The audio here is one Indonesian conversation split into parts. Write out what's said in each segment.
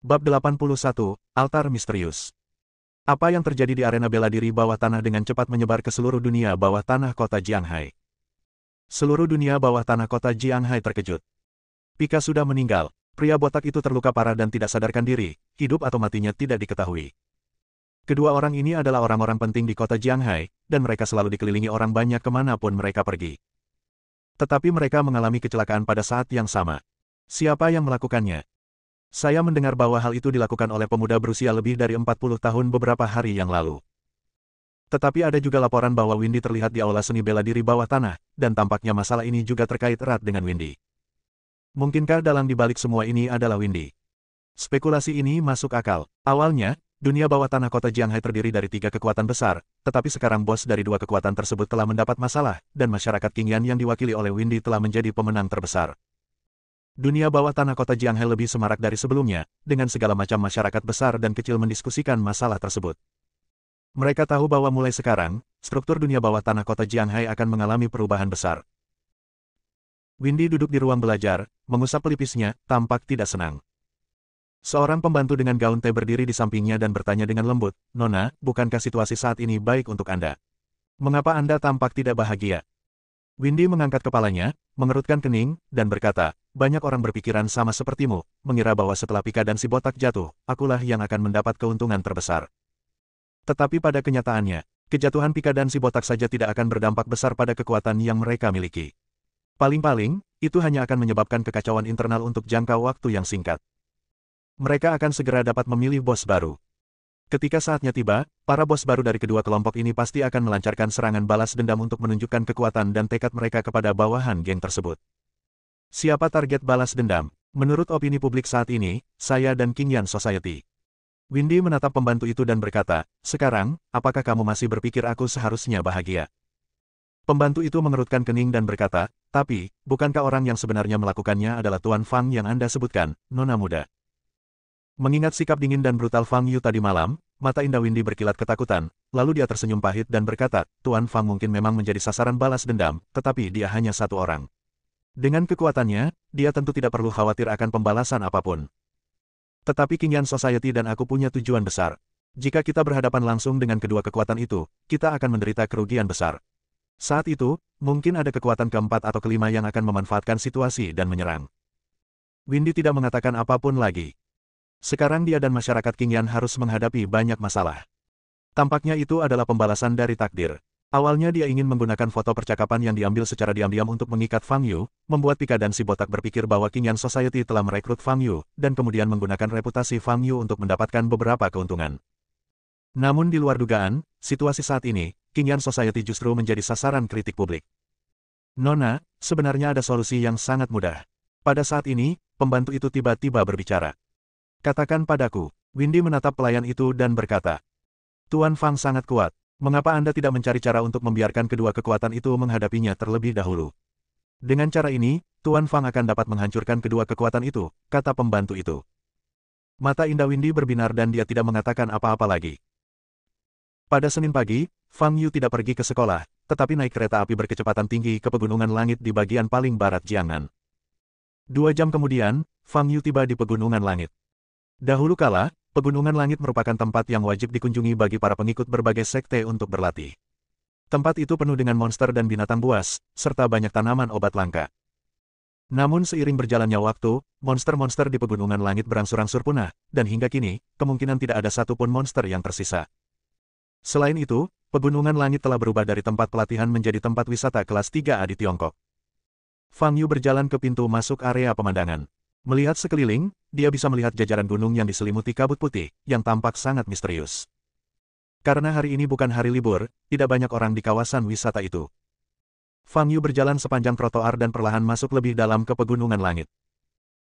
Bab 81, Altar Misterius. Apa yang terjadi di arena bela diri bawah tanah dengan cepat menyebar ke seluruh dunia bawah tanah kota Jianghai. Seluruh dunia bawah tanah kota Jianghai terkejut. Pika sudah meninggal. Pria botak itu terluka parah dan tidak sadarkan diri, hidup atau matinya tidak diketahui. Kedua orang ini adalah orang-orang penting di kota Jianghai, dan mereka selalu dikelilingi orang banyak kemanapun mereka pergi. Tetapi mereka mengalami kecelakaan pada saat yang sama. Siapa yang melakukannya? Saya mendengar bahwa hal itu dilakukan oleh pemuda berusia lebih dari 40 tahun beberapa hari yang lalu. Tetapi ada juga laporan bahwa Windy terlihat di aula seni bela diri bawah tanah, dan tampaknya masalah ini juga terkait erat dengan Windy. Mungkinkah dalang dibalik semua ini adalah Windy? Spekulasi ini masuk akal. Awalnya, dunia bawah tanah kota Jianghai terdiri dari 3 kekuatan besar, tetapi sekarang bos dari 2 kekuatan tersebut telah mendapat masalah, dan masyarakat Qingyan yang diwakili oleh Windy telah menjadi pemenang terbesar. Dunia bawah tanah kota Jianghai lebih semarak dari sebelumnya, dengan segala macam masyarakat besar dan kecil mendiskusikan masalah tersebut. Mereka tahu bahwa mulai sekarang, struktur dunia bawah tanah kota Jianghai akan mengalami perubahan besar. Windy duduk di ruang belajar, mengusap pelipisnya, tampak tidak senang. Seorang pembantu dengan gaun teh berdiri di sampingnya dan bertanya dengan lembut, "Nona, bukankah situasi saat ini baik untuk Anda? Mengapa Anda tampak tidak bahagia?" Windy mengangkat kepalanya, mengerutkan kening, dan berkata, "Banyak orang berpikiran sama sepertimu, mengira bahwa setelah Pika dan si botak jatuh, akulah yang akan mendapat keuntungan terbesar. Tetapi pada kenyataannya, kejatuhan Pika dan si botak saja tidak akan berdampak besar pada kekuatan yang mereka miliki. Paling-paling, itu hanya akan menyebabkan kekacauan internal untuk jangka waktu yang singkat. Mereka akan segera dapat memilih bos baru. Ketika saatnya tiba, para bos baru dari kedua kelompok ini pasti akan melancarkan serangan balas dendam untuk menunjukkan kekuatan dan tekad mereka kepada bawahan geng tersebut." Siapa target balas dendam? Menurut opini publik saat ini, saya dan Qingyan Society. Windy menatap pembantu itu dan berkata, "Sekarang, apakah kamu masih berpikir aku seharusnya bahagia?" Pembantu itu mengerutkan kening dan berkata, "Tapi, bukankah orang yang sebenarnya melakukannya adalah Tuan Fang yang Anda sebutkan, Nona muda?" Mengingat sikap dingin dan brutal Fang Yu tadi malam, mata indah Windy berkilat ketakutan, lalu dia tersenyum pahit dan berkata, "Tuan Fang mungkin memang menjadi sasaran balas dendam, tetapi dia hanya satu orang. Dengan kekuatannya, dia tentu tidak perlu khawatir akan pembalasan apapun. Tetapi Qingyan Society dan aku punya tujuan besar. Jika kita berhadapan langsung dengan kedua kekuatan itu, kita akan menderita kerugian besar. Saat itu, mungkin ada kekuatan keempat atau kelima yang akan memanfaatkan situasi dan menyerang." Windy tidak mengatakan apapun lagi. Sekarang dia dan masyarakat Qingyan harus menghadapi banyak masalah. Tampaknya itu adalah pembalasan dari takdir. Awalnya dia ingin menggunakan foto percakapan yang diambil secara diam-diam untuk mengikat Fang Yu, membuat Pika dan si botak berpikir bahwa Qingyan Society telah merekrut Fang Yu, dan kemudian menggunakan reputasi Fang Yu untuk mendapatkan beberapa keuntungan. Namun di luar dugaan, situasi saat ini, Qingyan Society justru menjadi sasaran kritik publik. "Nona, sebenarnya ada solusi yang sangat mudah." Pada saat ini, pembantu itu tiba-tiba berbicara. "Katakan padaku." Windy menatap pelayan itu dan berkata, "Tuan Fang sangat kuat. Mengapa Anda tidak mencari cara untuk membiarkan kedua kekuatan itu menghadapinya terlebih dahulu? Dengan cara ini, Tuan Fang akan dapat menghancurkan kedua kekuatan itu," kata pembantu itu. Mata indah Windy berbinar dan dia tidak mengatakan apa-apa lagi. Pada Senin pagi, Fang Yu tidak pergi ke sekolah, tetapi naik kereta api berkecepatan tinggi ke Pegunungan Langit di bagian paling barat Jiangnan. 2 jam kemudian, Fang Yu tiba di Pegunungan Langit. Dahulu kala, Pegunungan Langit merupakan tempat yang wajib dikunjungi bagi para pengikut berbagai sekte untuk berlatih. Tempat itu penuh dengan monster dan binatang buas, serta banyak tanaman obat langka. Namun seiring berjalannya waktu, monster-monster di Pegunungan Langit berangsur-angsur punah, dan hingga kini, kemungkinan tidak ada satupun monster yang tersisa. Selain itu, Pegunungan Langit telah berubah dari tempat pelatihan menjadi tempat wisata kelas 3A di Tiongkok. Fang Yu berjalan ke pintu masuk area pemandangan. Melihat sekeliling, dia bisa melihat jajaran gunung yang diselimuti kabut putih, yang tampak sangat misterius. Karena hari ini bukan hari libur, tidak banyak orang di kawasan wisata itu. Fang Yu berjalan sepanjang trotoar dan perlahan masuk lebih dalam ke Pegunungan Langit.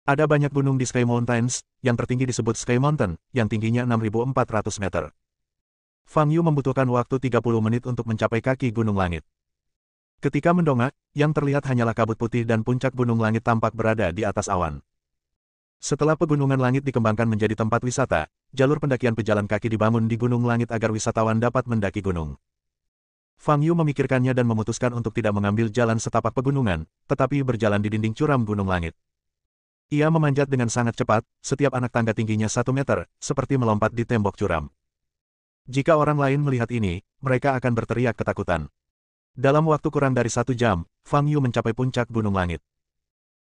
Ada banyak gunung di Sky Mountains, yang tertinggi disebut Sky Mountain, yang tingginya 6.400 meter. Fang Yu membutuhkan waktu 30 menit untuk mencapai kaki Gunung Langit. Ketika mendongak, yang terlihat hanyalah kabut putih dan puncak Gunung Langit tampak berada di atas awan. Setelah Pegunungan Langit dikembangkan menjadi tempat wisata, jalur pendakian pejalan kaki dibangun di Gunung Langit agar wisatawan dapat mendaki gunung. Fang Yu memikirkannya dan memutuskan untuk tidak mengambil jalan setapak pegunungan, tetapi berjalan di dinding curam Gunung Langit. Ia memanjat dengan sangat cepat, setiap anak tangga tingginya 1 meter, seperti melompat di tembok curam. Jika orang lain melihat ini, mereka akan berteriak ketakutan. Dalam waktu kurang dari 1 jam, Fang Yu mencapai puncak gunung langit.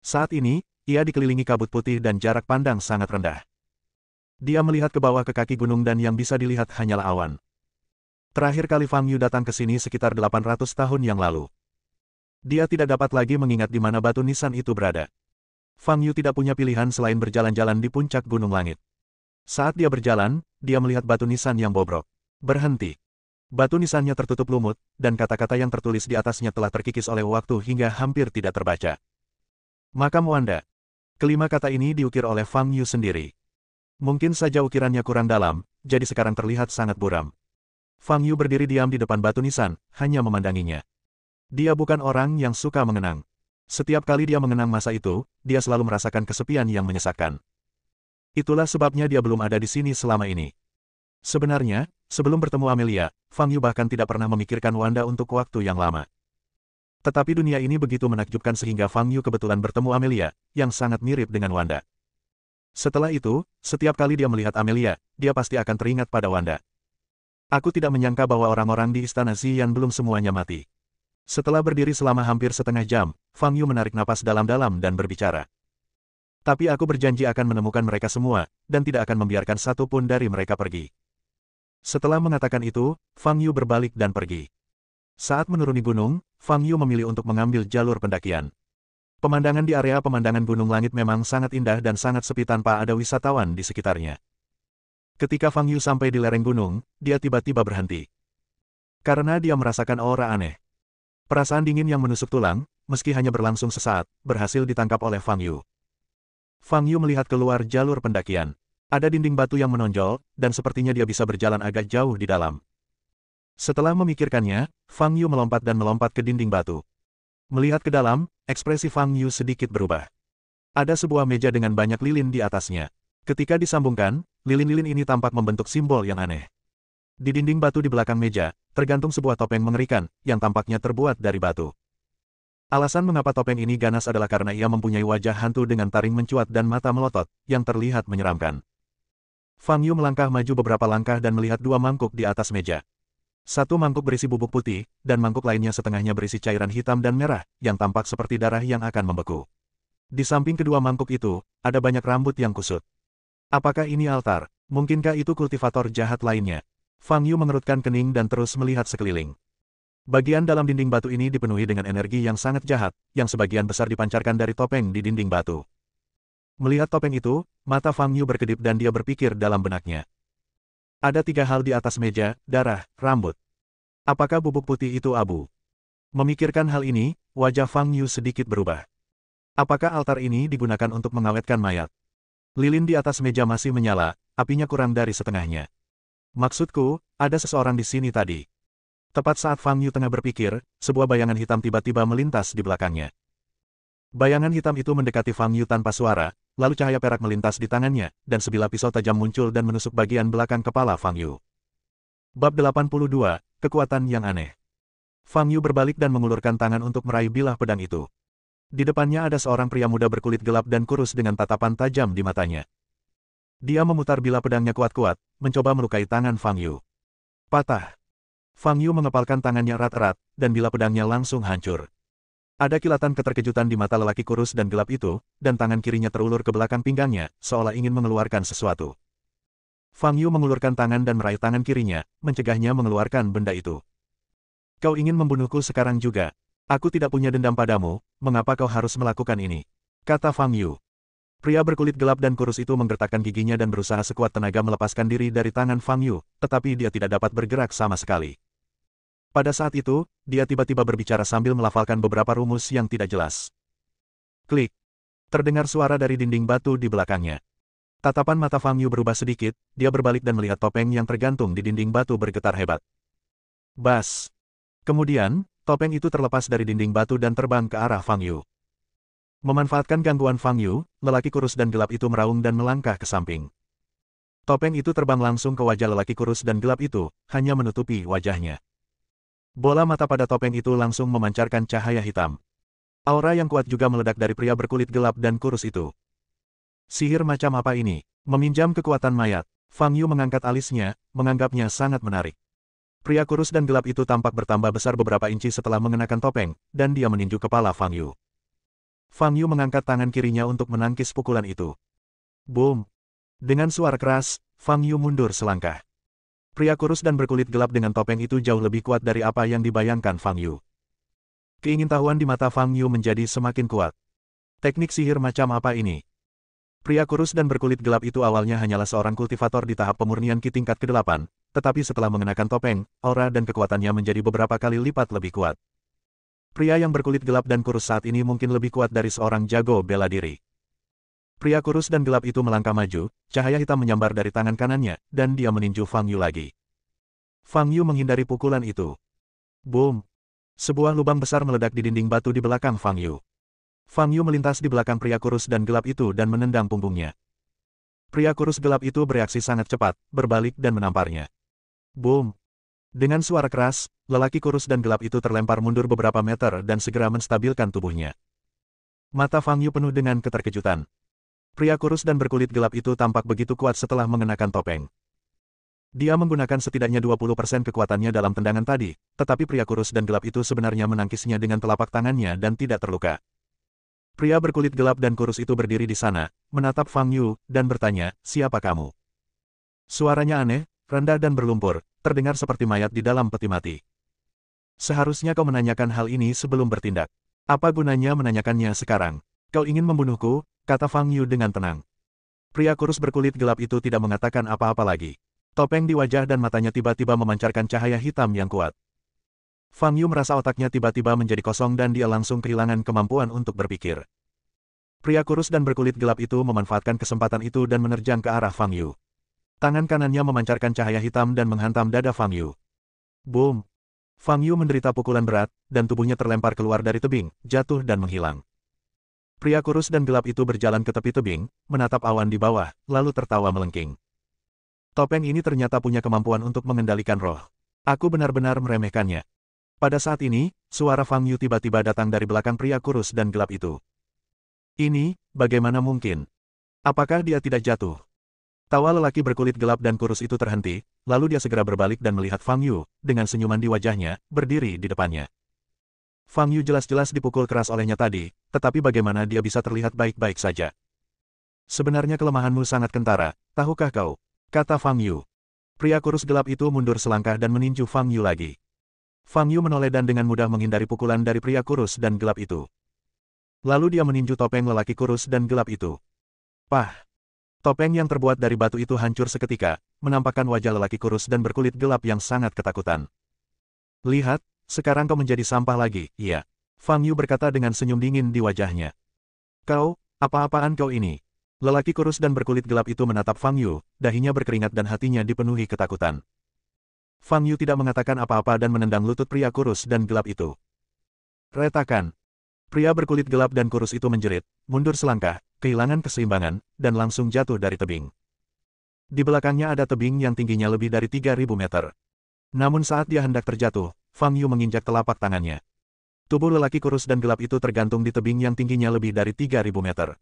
Saat ini, ia dikelilingi kabut putih dan jarak pandang sangat rendah. Dia melihat ke bawah ke kaki gunung dan yang bisa dilihat hanyalah awan. Terakhir kali Fang Yu datang ke sini sekitar 800 tahun yang lalu. Dia tidak dapat lagi mengingat di mana batu nisan itu berada. Fang Yu tidak punya pilihan selain berjalan-jalan di puncak gunung langit. Saat dia berjalan, dia melihat batu nisan yang bobrok. Berhenti. Batu nisannya tertutup lumut, dan kata-kata yang tertulis di atasnya telah terkikis oleh waktu hingga hampir tidak terbaca. Makam Wanda. Kelima kata ini diukir oleh Fang Yu sendiri. Mungkin saja ukirannya kurang dalam, jadi sekarang terlihat sangat buram. Fang Yu berdiri diam di depan batu nisan, hanya memandanginya. Dia bukan orang yang suka mengenang. Setiap kali dia mengenang masa itu, dia selalu merasakan kesepian yang menyesakkan. Itulah sebabnya dia belum ada di sini selama ini. Sebenarnya, sebelum bertemu Amelia, Fang Yu bahkan tidak pernah memikirkan Wanda untuk waktu yang lama. Tetapi dunia ini begitu menakjubkan sehingga Fang Yu kebetulan bertemu Amelia, yang sangat mirip dengan Wanda. Setelah itu, setiap kali dia melihat Amelia, dia pasti akan teringat pada Wanda. Aku tidak menyangka bahwa orang-orang di Istana Xian belum semuanya mati. Setelah berdiri selama hampir setengah jam, Fang Yu menarik napas dalam-dalam dan berbicara. Tapi aku berjanji akan menemukan mereka semua, dan tidak akan membiarkan satu pun dari mereka pergi. Setelah mengatakan itu, Fang Yu berbalik dan pergi. Saat menuruni gunung, Fang Yu memilih untuk mengambil jalur pendakian. Pemandangan di area pemandangan gunung langit memang sangat indah dan sangat sepi tanpa ada wisatawan di sekitarnya. Ketika Fang Yu sampai di lereng gunung, dia tiba-tiba berhenti. Karena dia merasakan aura aneh. Perasaan dingin yang menusuk tulang, meski hanya berlangsung sesaat, berhasil ditangkap oleh Fang Yu. Fang Yu melihat keluar jalur pendakian. Ada dinding batu yang menonjol, dan sepertinya dia bisa berjalan agak jauh di dalam. Setelah memikirkannya, Fang Yu melompat dan melompat ke dinding batu. Melihat ke dalam, ekspresi Fang Yu sedikit berubah. Ada sebuah meja dengan banyak lilin di atasnya. Ketika disambungkan, lilin-lilin ini tampak membentuk simbol yang aneh. Di dinding batu di belakang meja, tergantung sebuah topeng mengerikan, yang tampaknya terbuat dari batu. Alasan mengapa topeng ini ganas adalah karena ia mempunyai wajah hantu dengan taring mencuat dan mata melotot, yang terlihat menyeramkan. Fang Yu melangkah maju beberapa langkah dan melihat 2 mangkuk di atas meja. Satu mangkuk berisi bubuk putih, dan mangkuk lainnya setengahnya berisi cairan hitam dan merah, yang tampak seperti darah yang akan membeku. Di samping kedua mangkuk itu, ada banyak rambut yang kusut. Apakah ini altar? Mungkinkah itu kultivator jahat lainnya? Fang Yu mengerutkan kening dan terus melihat sekeliling. Bagian dalam dinding batu ini dipenuhi dengan energi yang sangat jahat, yang sebagian besar dipancarkan dari topeng di dinding batu. Melihat topeng itu, mata Fang Yu berkedip dan dia berpikir dalam benaknya. Ada 3 hal di atas meja, darah, rambut. Apakah bubuk putih itu abu? Memikirkan hal ini, wajah Fang Yu sedikit berubah. Apakah altar ini digunakan untuk mengawetkan mayat? Lilin di atas meja masih menyala, apinya kurang dari setengahnya. Maksudku, ada seseorang di sini tadi. Tepat saat Fang Yu tengah berpikir, sebuah bayangan hitam tiba-tiba melintas di belakangnya. Bayangan hitam itu mendekati Fang Yu tanpa suara, lalu cahaya perak melintas di tangannya, dan sebilah pisau tajam muncul dan menusuk bagian belakang kepala Fang Yu. Bab 82, Kekuatan yang Aneh. Fang Yu berbalik dan mengulurkan tangan untuk meraih bilah pedang itu. Di depannya ada seorang pria muda berkulit gelap dan kurus dengan tatapan tajam di matanya. Dia memutar bilah pedangnya kuat-kuat, mencoba melukai tangan Fang Yu. Patah. Fang Yu mengepalkan tangannya erat-erat, dan bilah pedangnya langsung hancur. Ada kilatan keterkejutan di mata lelaki kurus dan gelap itu, dan tangan kirinya terulur ke belakang pinggangnya, seolah ingin mengeluarkan sesuatu. Fang Yu mengulurkan tangan dan meraih tangan kirinya, mencegahnya mengeluarkan benda itu. Kau ingin membunuhku sekarang juga? Aku tidak punya dendam padamu, mengapa kau harus melakukan ini? Kata Fang Yu. Pria berkulit gelap dan kurus itu menggertakkan giginya dan berusaha sekuat tenaga melepaskan diri dari tangan Fang Yu, tetapi dia tidak dapat bergerak sama sekali. Pada saat itu, dia tiba-tiba berbicara sambil melafalkan beberapa rumus yang tidak jelas. Klik. Terdengar suara dari dinding batu di belakangnya. Tatapan mata Fang Yu berubah sedikit, dia berbalik dan melihat topeng yang tergantung di dinding batu bergetar hebat. Bas. Kemudian, topeng itu terlepas dari dinding batu dan terbang ke arah Fang Yu. Memanfaatkan gangguan Fang Yu, lelaki kurus dan gelap itu meraung dan melangkah ke samping. Topeng itu terbang langsung ke wajah lelaki kurus dan gelap itu, hanya menutupi wajahnya. Bola mata pada topeng itu langsung memancarkan cahaya hitam. Aura yang kuat juga meledak dari pria berkulit gelap dan kurus itu. Sihir macam apa ini? Meminjam kekuatan mayat. Fang Yu mengangkat alisnya, menganggapnya sangat menarik. Pria kurus dan gelap itu tampak bertambah besar beberapa inci setelah mengenakan topeng, dan dia meninju kepala Fang Yu. Fang Yu mengangkat tangan kirinya untuk menangkis pukulan itu. Boom! Dengan suara keras, Fang Yu mundur selangkah. Pria kurus dan berkulit gelap dengan topeng itu jauh lebih kuat dari apa yang dibayangkan Fang Yu. Keingintahuan di mata Fang Yu menjadi semakin kuat. Teknik sihir macam apa ini? Pria kurus dan berkulit gelap itu awalnya hanyalah seorang kultivator di tahap pemurnian Ki tingkat ke-8, tetapi setelah mengenakan topeng, aura dan kekuatannya menjadi beberapa kali lipat lebih kuat. Pria yang berkulit gelap dan kurus saat ini mungkin lebih kuat dari seorang jago bela diri. Pria kurus dan gelap itu melangkah maju, cahaya hitam menyambar dari tangan kanannya, dan dia meninju Fang Yu lagi. Fang Yu menghindari pukulan itu. Boom! Sebuah lubang besar meledak di dinding batu di belakang Fang Yu. Fang Yu melintas di belakang pria kurus dan gelap itu dan menendang punggungnya. Pria kurus gelap itu bereaksi sangat cepat, berbalik dan menamparnya. Boom! Dengan suara keras, lelaki kurus dan gelap itu terlempar mundur beberapa meter dan segera menstabilkan tubuhnya. Mata Fang Yu penuh dengan keterkejutan. Pria kurus dan berkulit gelap itu tampak begitu kuat setelah mengenakan topeng. Dia menggunakan setidaknya 20% kekuatannya dalam tendangan tadi, tetapi pria kurus dan gelap itu sebenarnya menangkisnya dengan telapak tangannya dan tidak terluka. Pria berkulit gelap dan kurus itu berdiri di sana, menatap Fang Yu, dan bertanya, "Siapa kamu?" Suaranya aneh, rendah dan berlumpur, terdengar seperti mayat di dalam peti mati. Seharusnya kau menanyakan hal ini sebelum bertindak. Apa gunanya menanyakannya sekarang? Kau ingin membunuhku, kata Fang Yu dengan tenang. Pria kurus berkulit gelap itu tidak mengatakan apa-apa lagi. Topeng di wajah dan matanya tiba-tiba memancarkan cahaya hitam yang kuat. Fang Yu merasa otaknya tiba-tiba menjadi kosong dan dia langsung kehilangan kemampuan untuk berpikir. Pria kurus dan berkulit gelap itu memanfaatkan kesempatan itu dan menerjang ke arah Fang Yu. Tangan kanannya memancarkan cahaya hitam dan menghantam dada Fang Yu. Boom! Fang Yu menderita pukulan berat, dan tubuhnya terlempar keluar dari tebing, jatuh dan menghilang. Pria kurus dan gelap itu berjalan ke tepi tebing, menatap awan di bawah, lalu tertawa melengking. Topeng ini ternyata punya kemampuan untuk mengendalikan roh. Aku benar-benar meremehkannya. Pada saat ini, suara Fang Yu tiba-tiba datang dari belakang pria kurus dan gelap itu. Ini, bagaimana mungkin? Apakah dia tidak jatuh? Tawa lelaki berkulit gelap dan kurus itu terhenti, lalu dia segera berbalik dan melihat Fang Yu, dengan senyuman di wajahnya, berdiri di depannya. Fang Yu jelas-jelas dipukul keras olehnya tadi, tetapi bagaimana dia bisa terlihat baik-baik saja? Sebenarnya kelemahanmu sangat kentara, tahukah kau? Kata Fang Yu. Pria kurus gelap itu mundur selangkah dan meninju Fang Yu lagi. Fang Yu menoleh dan dengan mudah menghindari pukulan dari pria kurus dan gelap itu. Lalu dia meninju topeng lelaki kurus dan gelap itu. Pah! Topeng yang terbuat dari batu itu hancur seketika, menampakkan wajah lelaki kurus dan berkulit gelap yang sangat ketakutan. Lihat, sekarang kau menjadi sampah lagi, iya. Fang Yu berkata dengan senyum dingin di wajahnya. Kau, apa-apaan kau ini? Lelaki kurus dan berkulit gelap itu menatap Fang Yu, dahinya berkeringat dan hatinya dipenuhi ketakutan. Fang Yu tidak mengatakan apa-apa dan menendang lutut pria kurus dan gelap itu. Retakan. Pria berkulit gelap dan kurus itu menjerit, mundur selangkah, kehilangan keseimbangan, dan langsung jatuh dari tebing. Di belakangnya ada tebing yang tingginya lebih dari 3.000 meter. Namun saat dia hendak terjatuh, Fang Yu menginjak telapak tangannya. Tubuh lelaki kurus dan gelap itu tergantung di tebing yang tingginya lebih dari 3.000 meter.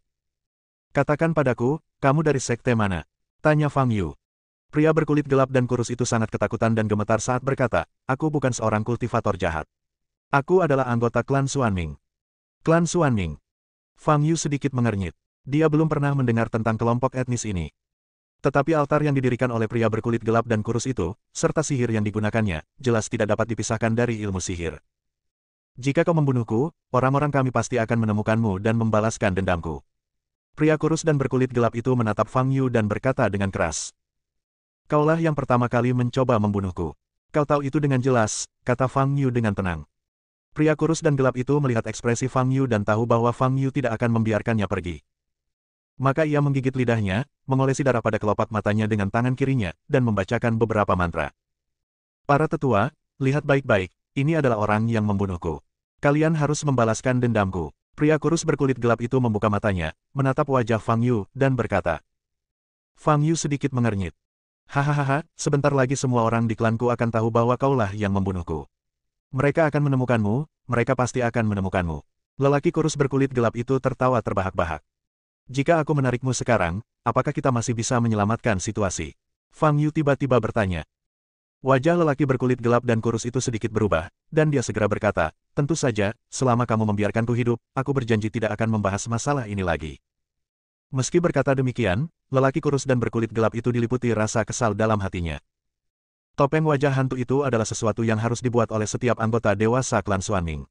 Katakan padaku, kamu dari sekte mana? Tanya Fang Yu. Pria berkulit gelap dan kurus itu sangat ketakutan dan gemetar saat berkata, aku bukan seorang kultivator jahat. Aku adalah anggota klan Xuanming. Klan Xuanming. Fang Yu sedikit mengernyit. Dia belum pernah mendengar tentang kelompok etnis ini. Tetapi altar yang didirikan oleh pria berkulit gelap dan kurus itu, serta sihir yang digunakannya, jelas tidak dapat dipisahkan dari ilmu sihir. Jika kau membunuhku, orang-orang kami pasti akan menemukanmu dan membalaskan dendamku. Pria kurus dan berkulit gelap itu menatap Fang Yu dan berkata dengan keras. Kaulah yang pertama kali mencoba membunuhku. Kau tahu itu dengan jelas, kata Fang Yu dengan tenang. Pria kurus dan gelap itu melihat ekspresi Fang Yu dan tahu bahwa Fang Yu tidak akan membiarkannya pergi. Maka ia menggigit lidahnya, mengolesi darah pada kelopak matanya dengan tangan kirinya, dan membacakan beberapa mantra. Para tetua, lihat baik-baik, ini adalah orang yang membunuhku. Kalian harus membalaskan dendamku. Pria kurus berkulit gelap itu membuka matanya, menatap wajah Fang Yu, dan berkata. Fang Yu sedikit mengernyit. Hahaha, sebentar lagi semua orang di klanku akan tahu bahwa kaulah yang membunuhku. Mereka akan menemukanmu, mereka pasti akan menemukanmu. Lelaki kurus berkulit gelap itu tertawa terbahak-bahak. Jika aku menarikmu sekarang, apakah kita masih bisa menyelamatkan situasi? Fang Yu tiba-tiba bertanya. Wajah lelaki berkulit gelap dan kurus itu sedikit berubah, dan dia segera berkata, tentu saja, selama kamu membiarkanku hidup, aku berjanji tidak akan membahas masalah ini lagi. Meski berkata demikian, lelaki kurus dan berkulit gelap itu diliputi rasa kesal dalam hatinya. Topeng wajah hantu itu adalah sesuatu yang harus dibuat oleh setiap anggota dewasa klan Xuanming.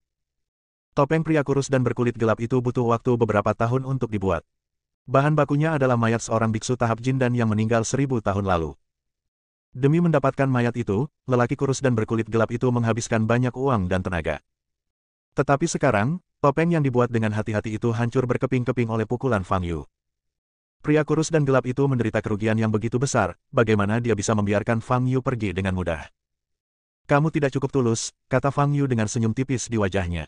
Topeng pria kurus dan berkulit gelap itu butuh waktu beberapa tahun untuk dibuat. Bahan bakunya adalah mayat seorang biksu tahap Jindan yang meninggal 1000 tahun lalu. Demi mendapatkan mayat itu, lelaki kurus dan berkulit gelap itu menghabiskan banyak uang dan tenaga. Tetapi sekarang, topeng yang dibuat dengan hati-hati itu hancur berkeping-keping oleh pukulan Fang Yu. Pria kurus dan gelap itu menderita kerugian yang begitu besar, bagaimana dia bisa membiarkan Fang Yu pergi dengan mudah. Kamu tidak cukup tulus, kata Fang Yu dengan senyum tipis di wajahnya.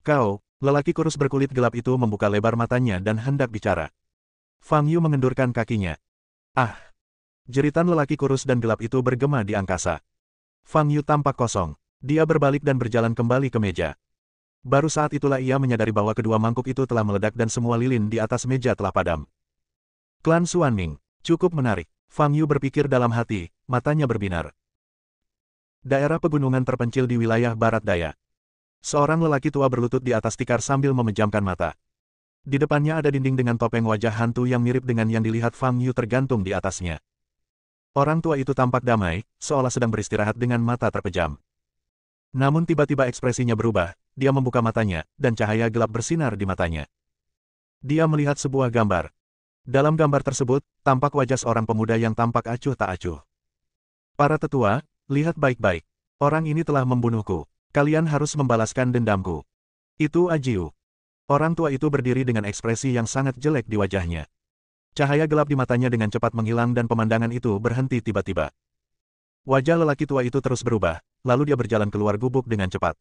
Kau, lelaki kurus berkulit gelap itu membuka lebar matanya dan hendak bicara. Fang Yu mengendurkan kakinya. Ah! Jeritan lelaki kurus dan gelap itu bergema di angkasa. Fang Yu tampak kosong. Dia berbalik dan berjalan kembali ke meja. Baru saat itulah ia menyadari bahwa kedua mangkuk itu telah meledak dan semua lilin di atas meja telah padam. Klan Xuanming, cukup menarik. Fang Yu berpikir dalam hati, matanya berbinar. Daerah pegunungan terpencil di wilayah barat daya. Seorang lelaki tua berlutut di atas tikar sambil memejamkan mata. Di depannya ada dinding dengan topeng wajah hantu yang mirip dengan yang dilihat Fang Yu tergantung di atasnya. Orang tua itu tampak damai, seolah sedang beristirahat dengan mata terpejam. Namun tiba-tiba ekspresinya berubah, dia membuka matanya, dan cahaya gelap bersinar di matanya. Dia melihat sebuah gambar. Dalam gambar tersebut, tampak wajah seorang pemuda yang tampak acuh tak acuh. Para tetua, lihat baik-baik. Orang ini telah membunuhku. Kalian harus membalaskan dendamku. Itu Ajiu. Orang tua itu berdiri dengan ekspresi yang sangat jelek di wajahnya. Cahaya gelap di matanya dengan cepat menghilang dan pemandangan itu berhenti tiba-tiba. Wajah lelaki tua itu terus berubah, lalu dia berjalan keluar gubuk dengan cepat.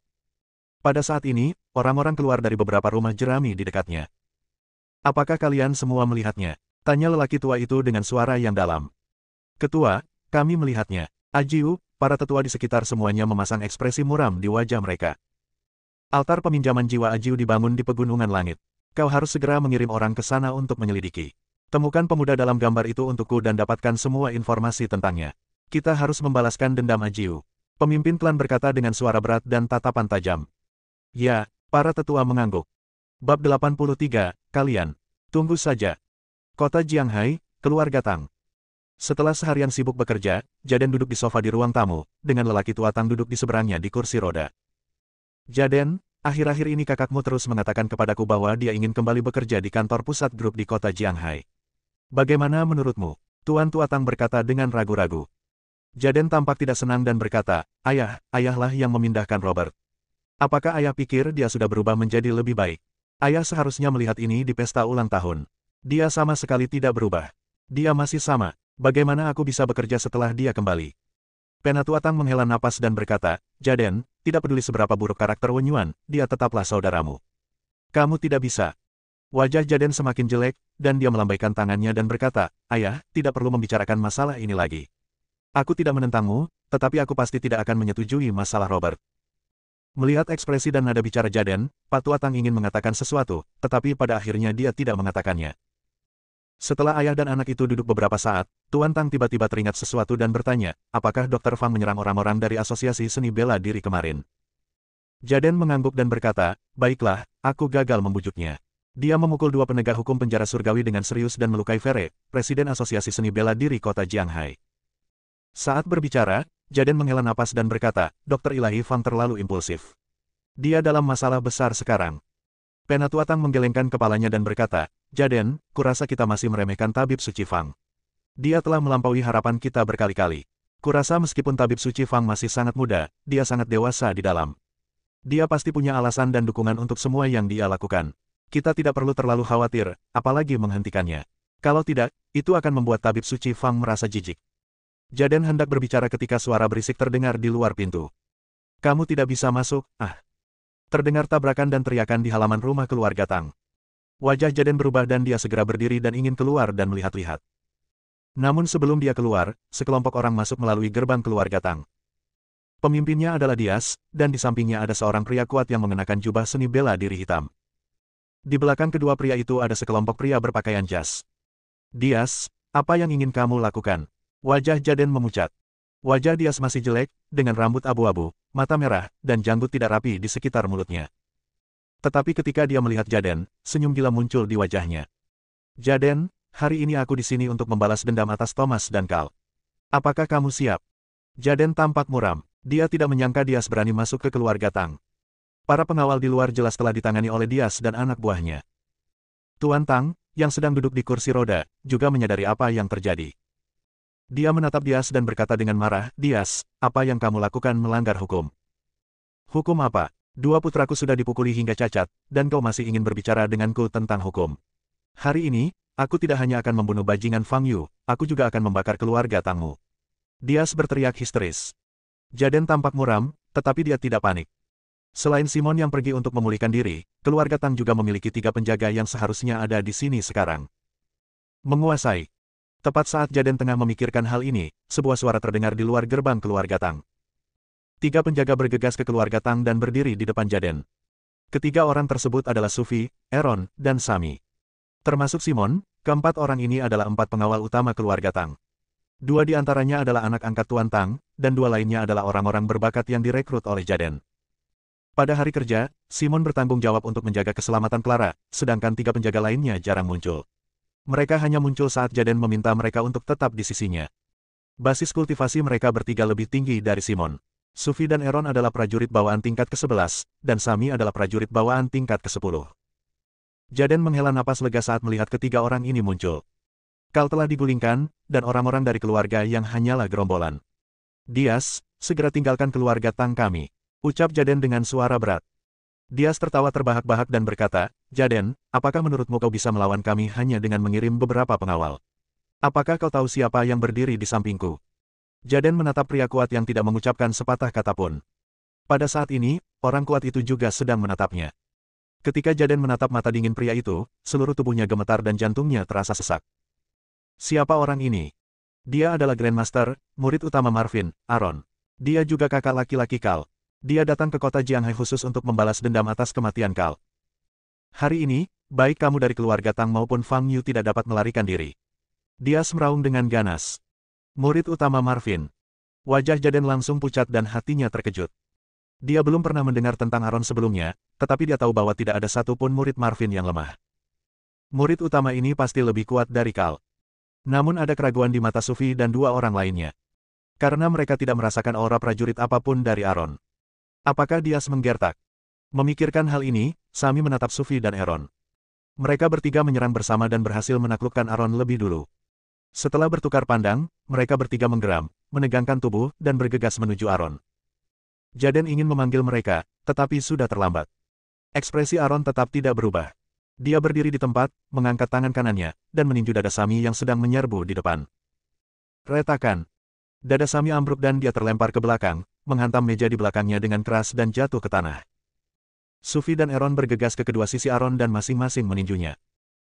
Pada saat ini, orang-orang keluar dari beberapa rumah jerami di dekatnya. Apakah kalian semua melihatnya? Tanya lelaki tua itu dengan suara yang dalam. Ketua, kami melihatnya. Ajiu, para tetua di sekitar semuanya memasang ekspresi muram di wajah mereka. Altar peminjaman jiwa Ajiu dibangun di pegunungan langit. Kau harus segera mengirim orang ke sana untuk menyelidiki. Temukan pemuda dalam gambar itu untukku dan dapatkan semua informasi tentangnya. Kita harus membalaskan dendam Ajiu. Pemimpin klan berkata dengan suara berat dan tatapan tajam. Ya, para tetua mengangguk. Bab 83, kalian. Tunggu saja. Kota Jianghai, keluarga Tang. Setelah seharian sibuk bekerja, Jaden duduk di sofa di ruang tamu, dengan lelaki tua Tang duduk di seberangnya di kursi roda. Jaden, akhir-akhir ini kakakmu terus mengatakan kepadaku bahwa dia ingin kembali bekerja di kantor pusat grup di kota Jianghai. Bagaimana menurutmu? Tuan Tua Tang berkata dengan ragu-ragu. Jaden tampak tidak senang dan berkata, ayahlah yang memindahkan Robert. Apakah ayah pikir dia sudah berubah menjadi lebih baik? Ayah seharusnya melihat ini di pesta ulang tahun. Dia sama sekali tidak berubah. Dia masih sama. Bagaimana aku bisa bekerja setelah dia kembali? Penatua Tang menghela napas dan berkata, Jaden, tidak peduli seberapa buruk karakter Wen Yuan, dia tetaplah saudaramu. Kamu tidak bisa. Wajah Jaden semakin jelek, dan dia melambaikan tangannya dan berkata, ayah, tidak perlu membicarakan masalah ini lagi. Aku tidak menentangmu, tetapi aku pasti tidak akan menyetujui masalah Robert. Melihat ekspresi dan nada bicara Jaden, Pak Tua Tang ingin mengatakan sesuatu, tetapi pada akhirnya dia tidak mengatakannya. Setelah ayah dan anak itu duduk beberapa saat, Tuan Tang tiba-tiba teringat sesuatu dan bertanya, apakah Dr. Fang menyerang orang-orang dari Asosiasi Seni Bela Diri kemarin? Jaden mengangguk dan berkata, baiklah, aku gagal membujuknya. Dia memukul dua penegak hukum penjara surgawi dengan serius dan melukai Fere, Presiden Asosiasi Seni Bela Diri Kota Jianghai. Saat berbicara, Jaden menghela napas dan berkata, Dr. Ilahi Fang terlalu impulsif. Dia dalam masalah besar sekarang. Penatua Tang menggelengkan kepalanya dan berkata, Jaden, kurasa kita masih meremehkan Tabib Suci Fang. Dia telah melampaui harapan kita berkali-kali. Kurasa meskipun Tabib Suci Fang masih sangat muda, dia sangat dewasa di dalam. Dia pasti punya alasan dan dukungan untuk semua yang dia lakukan. Kita tidak perlu terlalu khawatir, apalagi menghentikannya. Kalau tidak, itu akan membuat Tabib Suci Fang merasa jijik. Jaden hendak berbicara ketika suara berisik terdengar di luar pintu. Kamu tidak bisa masuk, Terdengar tabrakan dan teriakan di halaman rumah keluarga Tang. Wajah Jaden berubah dan dia segera berdiri dan ingin keluar dan melihat-lihat. Namun sebelum dia keluar, sekelompok orang masuk melalui gerbang keluarga Tang. Pemimpinnya adalah Dias, dan di sampingnya ada seorang pria kuat yang mengenakan jubah seni bela diri hitam. Di belakang kedua pria itu ada sekelompok pria berpakaian jas. Dias, apa yang ingin kamu lakukan? Wajah Jaden memucat. Wajah Dias masih jelek, dengan rambut abu-abu, mata merah, dan janggut tidak rapi di sekitar mulutnya. Tetapi ketika dia melihat Jaden, senyum gila muncul di wajahnya. Jaden, hari ini aku di sini untuk membalas dendam atas Thomas dan Carl. Apakah kamu siap? Jaden tampak muram. Dia tidak menyangka Dias berani masuk ke keluarga Tang. Para pengawal di luar jelas telah ditangani oleh Dias dan anak buahnya. Tuan Tang, yang sedang duduk di kursi roda, juga menyadari apa yang terjadi. Dia menatap Dias dan berkata dengan marah, Dias, apa yang kamu lakukan melanggar hukum? Hukum apa? Dua putraku sudah dipukuli hingga cacat, dan kau masih ingin berbicara denganku tentang hukum. Hari ini, aku tidak hanya akan membunuh bajingan Fang Yu, aku juga akan membakar keluarga Tangmu. Dias berteriak histeris. Jaden tampak muram, tetapi dia tidak panik. Selain Simon yang pergi untuk memulihkan diri, keluarga Tang juga memiliki 3 penjaga yang seharusnya ada di sini sekarang. Menguasai. Tepat saat Jaden tengah memikirkan hal ini, sebuah suara terdengar di luar gerbang keluarga Tang. 3 penjaga bergegas ke keluarga Tang dan berdiri di depan Jaden. Ketiga orang tersebut adalah Sufi, Aaron, dan Sami. Termasuk Simon, keempat orang ini adalah 4 pengawal utama keluarga Tang. 2 di antaranya adalah anak angkat Tuan Tang, dan 2 lainnya adalah orang-orang berbakat yang direkrut oleh Jaden. Pada hari kerja, Simon bertanggung jawab untuk menjaga keselamatan Clara, sedangkan 3 penjaga lainnya jarang muncul. Mereka hanya muncul saat Jaden meminta mereka untuk tetap di sisinya. Basis kultivasi mereka bertiga lebih tinggi dari Simon. Sufi dan Aaron adalah prajurit bawaan tingkat ke-11, dan Sami adalah prajurit bawaan tingkat ke-10. Jaden menghela napas lega saat melihat ketiga orang ini muncul. Carl telah digulingkan, dan orang-orang dari keluarga yang hanyalah gerombolan. Dias, segera tinggalkan keluarga Tang kami. Ucap Jaden dengan suara berat. Dias tertawa terbahak-bahak dan berkata, Jaden, apakah menurutmu kau bisa melawan kami hanya dengan mengirim beberapa pengawal? Apakah kau tahu siapa yang berdiri di sampingku? Jaden menatap pria kuat yang tidak mengucapkan sepatah kata pun. Pada saat ini, orang kuat itu juga sedang menatapnya. Ketika Jaden menatap mata dingin pria itu, seluruh tubuhnya gemetar dan jantungnya terasa sesak. Siapa orang ini? Dia adalah Grandmaster, murid utama Marvin, Aaron. Dia juga kakak laki-laki Carl. Dia datang ke kota Jianghai khusus untuk membalas dendam atas kematian Carl. Hari ini, baik kamu dari keluarga Tang maupun Fang Yu tidak dapat melarikan diri. Dias meraung dengan ganas. Murid utama Marvin. Wajah Jaden langsung pucat dan hatinya terkejut. Dia belum pernah mendengar tentang Aaron sebelumnya, tetapi dia tahu bahwa tidak ada satupun murid Marvin yang lemah. Murid utama ini pasti lebih kuat dari Carl. Namun ada keraguan di mata Sufi dan 2 orang lainnya. Karena mereka tidak merasakan aura prajurit apapun dari Aaron. Apakah Dias menggertak? Memikirkan hal ini, Sami menatap Sufi dan Aaron. Mereka bertiga menyerang bersama dan berhasil menaklukkan Aaron lebih dulu. Setelah bertukar pandang, mereka bertiga menggeram, menegangkan tubuh, dan bergegas menuju Aaron. Jaden ingin memanggil mereka, tetapi sudah terlambat. Ekspresi Aaron tetap tidak berubah. Dia berdiri di tempat, mengangkat tangan kanannya, dan meninju dada Sami yang sedang menyerbu di depan. Retakan. Dada Sami ambruk dan dia terlempar ke belakang, menghantam meja di belakangnya dengan keras dan jatuh ke tanah. Sufi dan Aaron bergegas ke kedua sisi Aaron dan masing-masing meninjunya.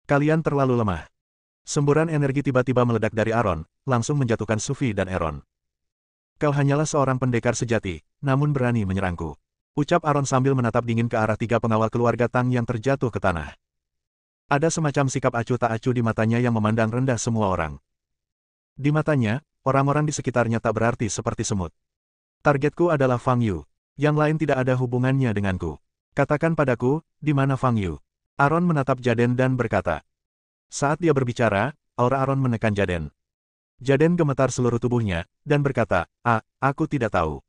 Kalian terlalu lemah. Semburan energi tiba-tiba meledak dari Aaron, langsung menjatuhkan Sufi dan Aaron. Kau hanyalah seorang pendekar sejati, namun berani menyerangku. Ucap Aaron sambil menatap dingin ke arah 3 pengawal keluarga Tang yang terjatuh ke tanah. Ada semacam sikap acuh tak acuh di matanya yang memandang rendah semua orang. Di matanya, orang-orang di sekitarnya tak berarti seperti semut. Targetku adalah Fang Yu. Yang lain tidak ada hubungannya denganku. Katakan padaku, di mana Fang Yu? Aaron menatap Jaden dan berkata. Saat dia berbicara, aura Aaron menekan Jaden. Jaden gemetar seluruh tubuhnya, dan berkata, aku tidak tahu.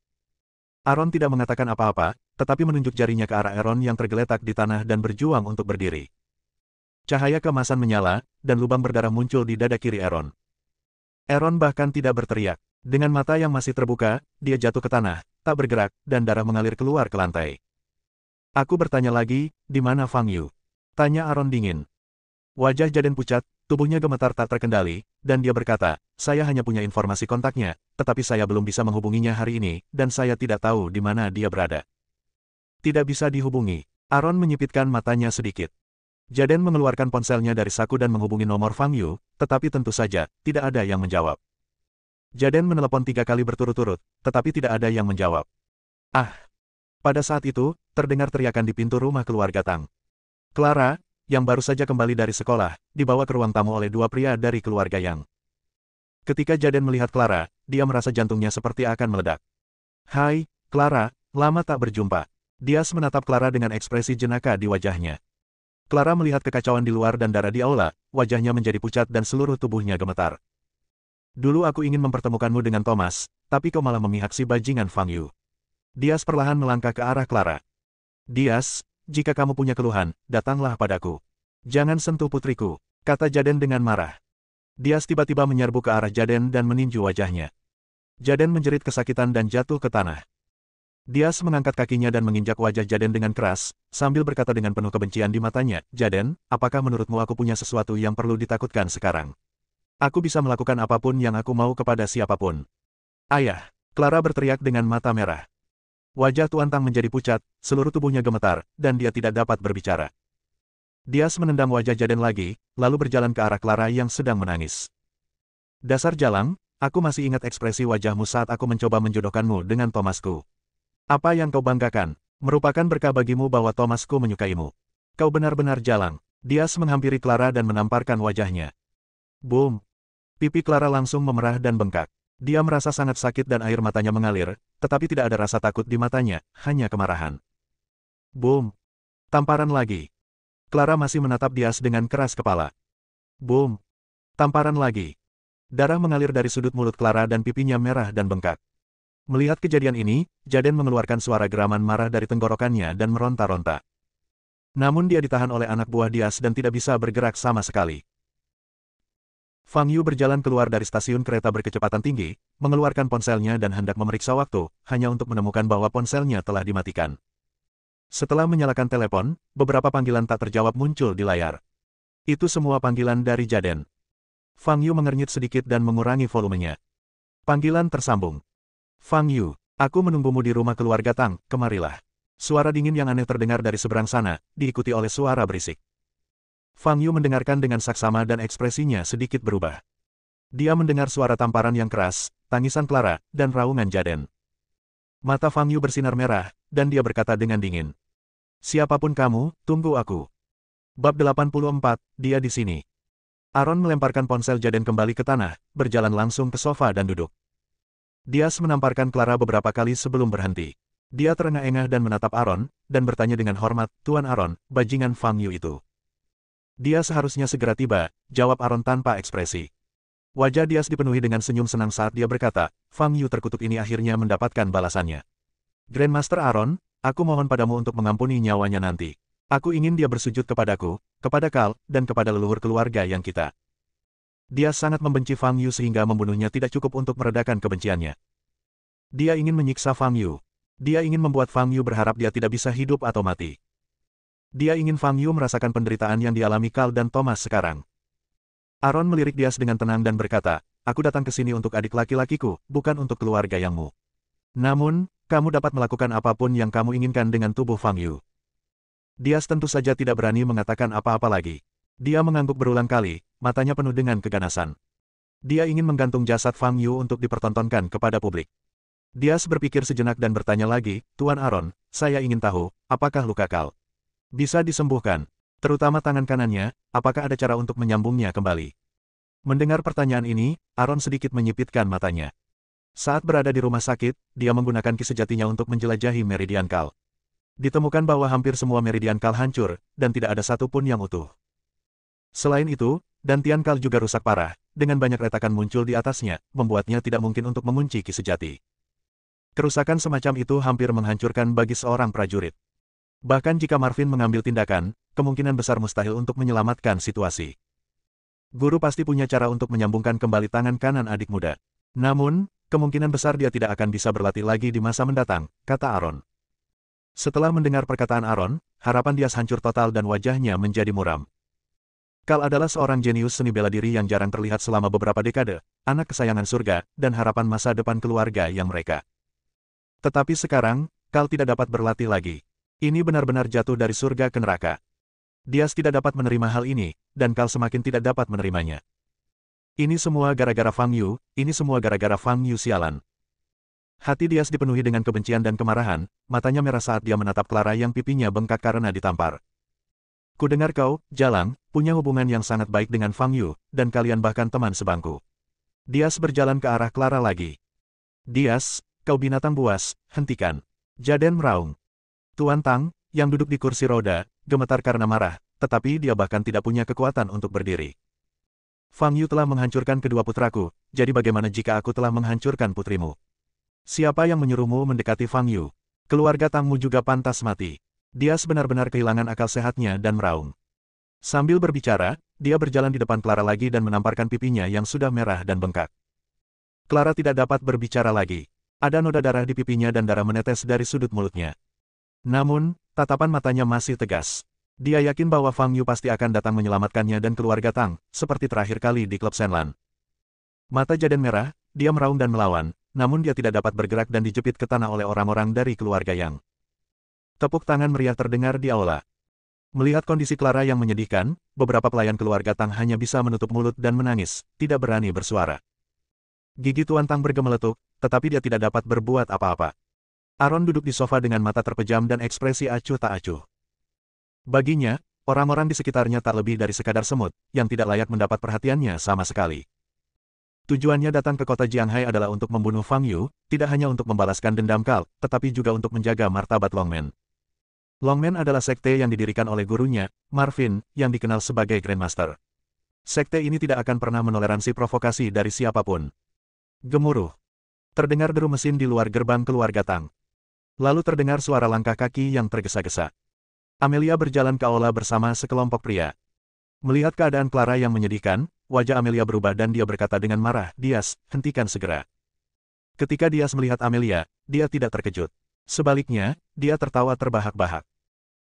Aaron tidak mengatakan apa-apa, tetapi menunjuk jarinya ke arah Aaron yang tergeletak di tanah dan berjuang untuk berdiri. Cahaya keemasan menyala, dan lubang berdarah muncul di dada kiri Aaron. Aaron bahkan tidak berteriak. Dengan mata yang masih terbuka, dia jatuh ke tanah, tak bergerak, dan darah mengalir keluar ke lantai. Aku bertanya lagi, di mana Fang Yu? Tanya Aaron dingin. Wajah Jaden pucat, tubuhnya gemetar tak terkendali, dan dia berkata, saya hanya punya informasi kontaknya, tetapi saya belum bisa menghubunginya hari ini, dan saya tidak tahu di mana dia berada. Tidak bisa dihubungi. Aaron menyipitkan matanya sedikit. Jaden mengeluarkan ponselnya dari saku dan menghubungi nomor Fang Yu, tetapi tentu saja, tidak ada yang menjawab. Jaden menelepon 3 kali berturut-turut, tetapi tidak ada yang menjawab. Pada saat itu, terdengar teriakan di pintu rumah keluarga Tang. Clara, yang baru saja kembali dari sekolah, dibawa ke ruang tamu oleh dua pria dari keluarga Yang. Ketika Jaden melihat Clara, dia merasa jantungnya seperti akan meledak. Hai, Clara, lama tak berjumpa. Dias menatap Clara dengan ekspresi jenaka di wajahnya. Clara melihat kekacauan di luar dan darah di aula, wajahnya menjadi pucat dan seluruh tubuhnya gemetar. Dulu aku ingin mempertemukanmu dengan Thomas, tapi kau malah memihak si bajingan Fang Yu. Dias perlahan melangkah ke arah Clara. Dias, jika kamu punya keluhan, datanglah padaku. Jangan sentuh putriku, kata Jaden dengan marah. Dias tiba-tiba menyerbu ke arah Jaden dan meninju wajahnya. Jaden menjerit kesakitan dan jatuh ke tanah. Dias mengangkat kakinya dan menginjak wajah Jaden dengan keras, sambil berkata dengan penuh kebencian di matanya, Jaden, apakah menurutmu aku punya sesuatu yang perlu ditakutkan sekarang? Aku bisa melakukan apapun yang aku mau kepada siapapun. Ayah, Clara berteriak dengan mata merah. Wajah Tuan Tang menjadi pucat, seluruh tubuhnya gemetar, dan dia tidak dapat berbicara. Dias menendang wajah Jaden lagi, lalu berjalan ke arah Clara yang sedang menangis. Dasar jalang, aku masih ingat ekspresi wajahmu saat aku mencoba menjodohkanmu dengan Thomasku. Apa yang kau banggakan, merupakan berkah bagimu bahwa Thomasku menyukaimu. Kau benar-benar jalang. Dias menghampiri Clara dan menamparkan wajahnya. Boom! Pipi Clara langsung memerah dan bengkak. Dia merasa sangat sakit dan air matanya mengalir, tetapi tidak ada rasa takut di matanya, hanya kemarahan. Boom! Tamparan lagi. Clara masih menatap Dias dengan keras kepala. Boom! Tamparan lagi. Darah mengalir dari sudut mulut Clara dan pipinya merah dan bengkak. Melihat kejadian ini, Jaden mengeluarkan suara geraman marah dari tenggorokannya dan meronta-ronta. Namun dia ditahan oleh anak buah Dias dan tidak bisa bergerak sama sekali. Fang Yu berjalan keluar dari stasiun kereta berkecepatan tinggi, mengeluarkan ponselnya dan hendak memeriksa waktu, hanya untuk menemukan bahwa ponselnya telah dimatikan. Setelah menyalakan telepon, beberapa panggilan tak terjawab muncul di layar. Itu semua panggilan dari Jaden. Fang Yu mengernyit sedikit dan mengurangi volumenya. Panggilan tersambung. Fang Yu, aku menunggumu di rumah keluarga Tang, kemarilah. Suara dingin yang aneh terdengar dari seberang sana, diikuti oleh suara berisik. Fang Yu mendengarkan dengan saksama dan ekspresinya sedikit berubah. Dia mendengar suara tamparan yang keras, tangisan Clara, dan raungan Jaden. Mata Fang Yu bersinar merah, dan dia berkata dengan dingin. Siapapun kamu, tunggu aku. Bab 84, dia di sini. Aaron melemparkan ponsel Jaden kembali ke tanah, berjalan langsung ke sofa dan duduk. Dias menamparkan Clara beberapa kali sebelum berhenti. Dia terengah-engah dan menatap Aaron, dan bertanya dengan hormat, Tuan Aaron, bajingan Fang Yu itu. Dia seharusnya segera tiba, jawab Aaron tanpa ekspresi. Wajah Dias dipenuhi dengan senyum senang saat dia berkata, Fang Yu terkutuk ini akhirnya mendapatkan balasannya. Grandmaster Aaron, aku mohon padamu untuk mengampuni nyawanya nanti. Aku ingin dia bersujud kepadaku, kepada Kal, dan kepada leluhur keluarga yang kita. Dia sangat membenci Fang Yu sehingga membunuhnya tidak cukup untuk meredakan kebenciannya. Dia ingin menyiksa Fang Yu. Dia ingin membuat Fang Yu berharap dia tidak bisa hidup atau mati. Dia ingin Fang Yu merasakan penderitaan yang dialami Kal dan Thomas sekarang. Aaron melirik Dias dengan tenang dan berkata, aku datang ke sini untuk adik laki-lakiku, bukan untuk keluarga Yangmu. Namun, kamu dapat melakukan apapun yang kamu inginkan dengan tubuh Fang Yu. Dias tentu saja tidak berani mengatakan apa-apa lagi. Dia mengangguk berulang kali, matanya penuh dengan keganasan. Dia ingin menggantung jasad Fang Yu untuk dipertontonkan kepada publik. Dias berpikir sejenak dan bertanya lagi, Tuan Aaron, saya ingin tahu, apakah luka Kal bisa disembuhkan, terutama tangan kanannya, apakah ada cara untuk menyambungnya kembali? Mendengar pertanyaan ini, Aaron sedikit menyipitkan matanya. Saat berada di rumah sakit, dia menggunakan ki sejatinya untuk menjelajahi meridian Kal. Ditemukan bahwa hampir semua meridian Kal hancur, dan tidak ada satupun yang utuh. Selain itu, dantian Kal juga rusak parah, dengan banyak retakan muncul di atasnya, membuatnya tidak mungkin untuk mengunci ki sejati. Kerusakan semacam itu hampir menghancurkan bagi seorang prajurit. Bahkan jika Marvin mengambil tindakan, kemungkinan besar mustahil untuk menyelamatkan situasi. Guru pasti punya cara untuk menyambungkan kembali tangan kanan adik muda. Namun, kemungkinan besar dia tidak akan bisa berlatih lagi di masa mendatang, kata Aaron. Setelah mendengar perkataan Aaron, harapan Dias hancur total dan wajahnya menjadi muram. Kal adalah seorang jenius seni bela diri yang jarang terlihat selama beberapa dekade, anak kesayangan surga, dan harapan masa depan keluarga yang mereka. Tetapi sekarang, Kal tidak dapat berlatih lagi. Ini benar-benar jatuh dari surga ke neraka. Dias tidak dapat menerima hal ini, dan Kal semakin tidak dapat menerimanya. Ini semua gara-gara Fang Yu, ini semua gara-gara Fang Yu sialan. Hati Dias dipenuhi dengan kebencian dan kemarahan, matanya merah saat dia menatap Clara yang pipinya bengkak karena ditampar. Kudengar kau, Jalang, punya hubungan yang sangat baik dengan Fang Yu, dan kalian bahkan teman sebangku. Dias berjalan ke arah Clara lagi. Dias, kau binatang buas, hentikan. Jaden meraung. Tuan Tang, yang duduk di kursi roda, gemetar karena marah, tetapi dia bahkan tidak punya kekuatan untuk berdiri. Fang Yu telah menghancurkan kedua putraku, jadi bagaimana jika aku telah menghancurkan putrimu? Siapa yang menyuruhmu mendekati Fang Yu? Keluarga Tangmu juga pantas mati. Dias benar-benar kehilangan akal sehatnya dan meraung. Sambil berbicara, dia berjalan di depan Clara lagi dan menamparkan pipinya yang sudah merah dan bengkak. Clara tidak dapat berbicara lagi. Ada noda darah di pipinya dan darah menetes dari sudut mulutnya. Namun, tatapan matanya masih tegas. Dia yakin bahwa Fang Yu pasti akan datang menyelamatkannya dan keluarga Tang, seperti terakhir kali di klub Shenlan. Mata Jaden merah, dia meraung dan melawan, namun dia tidak dapat bergerak dan dijepit ke tanah oleh orang-orang dari keluarga Yang. Tepuk tangan meriah terdengar di aula. Melihat kondisi Clara yang menyedihkan, beberapa pelayan keluarga Tang hanya bisa menutup mulut dan menangis, tidak berani bersuara. Gigi Tuan Tang bergemeletuk, tetapi dia tidak dapat berbuat apa-apa. Aaron duduk di sofa dengan mata terpejam dan ekspresi acuh tak acuh. Baginya, orang-orang di sekitarnya tak lebih dari sekadar semut, yang tidak layak mendapat perhatiannya sama sekali. Tujuannya datang ke kota Jianghai adalah untuk membunuh Fang Yu, tidak hanya untuk membalaskan dendam Kal, tetapi juga untuk menjaga martabat Longmen. Longmen adalah sekte yang didirikan oleh gurunya, Marvin, yang dikenal sebagai Grandmaster. Sekte ini tidak akan pernah menoleransi provokasi dari siapapun. Gemuruh. Terdengar deru mesin di luar gerbang keluarga Tang. Lalu terdengar suara langkah kaki yang tergesa-gesa. Amelia berjalan ke aula bersama sekelompok pria. Melihat keadaan Clara yang menyedihkan, wajah Amelia berubah dan dia berkata dengan marah, "Dias, hentikan segera." Ketika Dias melihat Amelia, dia tidak terkejut. Sebaliknya, dia tertawa terbahak-bahak.